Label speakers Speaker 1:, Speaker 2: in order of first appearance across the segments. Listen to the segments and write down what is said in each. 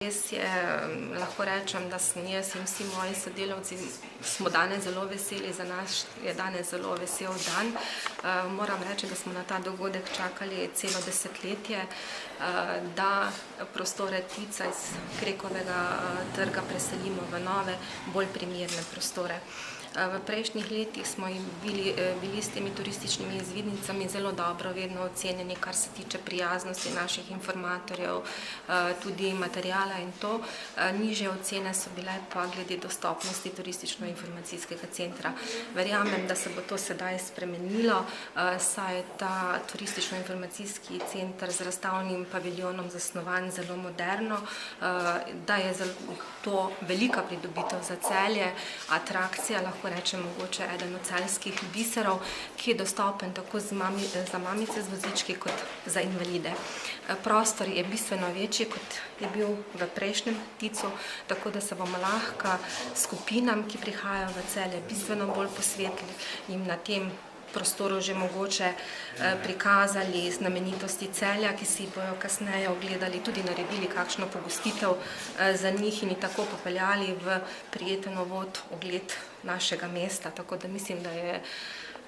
Speaker 1: Res je, lahko rečem, da sem jaz in vsi moji sodelavci smo danes zelo veseli, za nas je danes zelo vesel dan. Moram reči, da smo na ta dogodek čakali celo desetletje, da prostore Tica iz Krekovega trga preselimo v nove, bolj primerne prostore. V prejšnjih letih smo bili s temi turističnimi izvidnicami zelo dobro vedno ocenjeni, kar se tiče prijaznosti naših informatorjev, tudi materijala in to. Nižje ocene so bile pa glede dostopnosti turistično-informacijskega centra. Verjamem, da se bo to sedaj spremenilo, saj je ta turistično-informacijski center z razstavnim paviljonom zasnovan zelo moderno, da je to velika pridobitev za Celje, atrakcija, lahko rečem mogoče eden od celjskih biserov, ki je dostopen tako za mamice z vozički kot za invalide. Prostor je bistveno večji, kot je bil v prejšnjem Ticu, tako da se bomo lahko skupinam, ki prihajajo v Celje, bistveno bolj posvetili in na tem prostoru že mogoče prikazali znamenitosti Celja, ki si bojo kasneje ogledali, tudi naredili kakšno pogostitev za njih in jih tako popeljali v prijeten uvod, ogled našega mesta. Tako da mislim, da je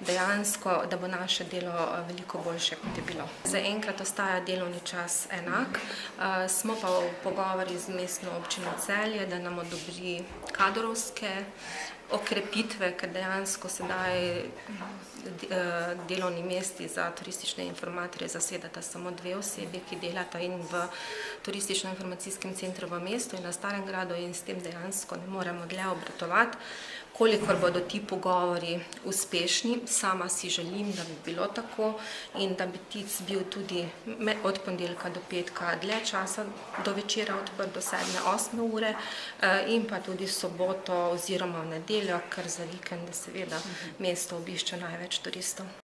Speaker 1: dejansko, da bo naše delo veliko boljše, kot je bilo. Zaenkrat ostaja delovni čas enak, smo pa v pogovori z mestno občino Celje, da nam odobri kadrovske okrepitve, ker dejansko sedaj delovni mesti za turistične informatorje zasedata samo 2 osebi, ki delata in v turistično-informacijskem centru v mestu in na Starem gradu in s tem dejansko ne moremo dlje obratovati. Kolikor bodo ti pogovori uspešni, sama si želim, da bi bilo tako in da bi Tic bil tudi od ponedeljka do petka dlje časa do večera odprt do 7-8 ure in pa tudi soboto oziroma v nedeljo, ker za vikende seveda mesto obišče največ turistov.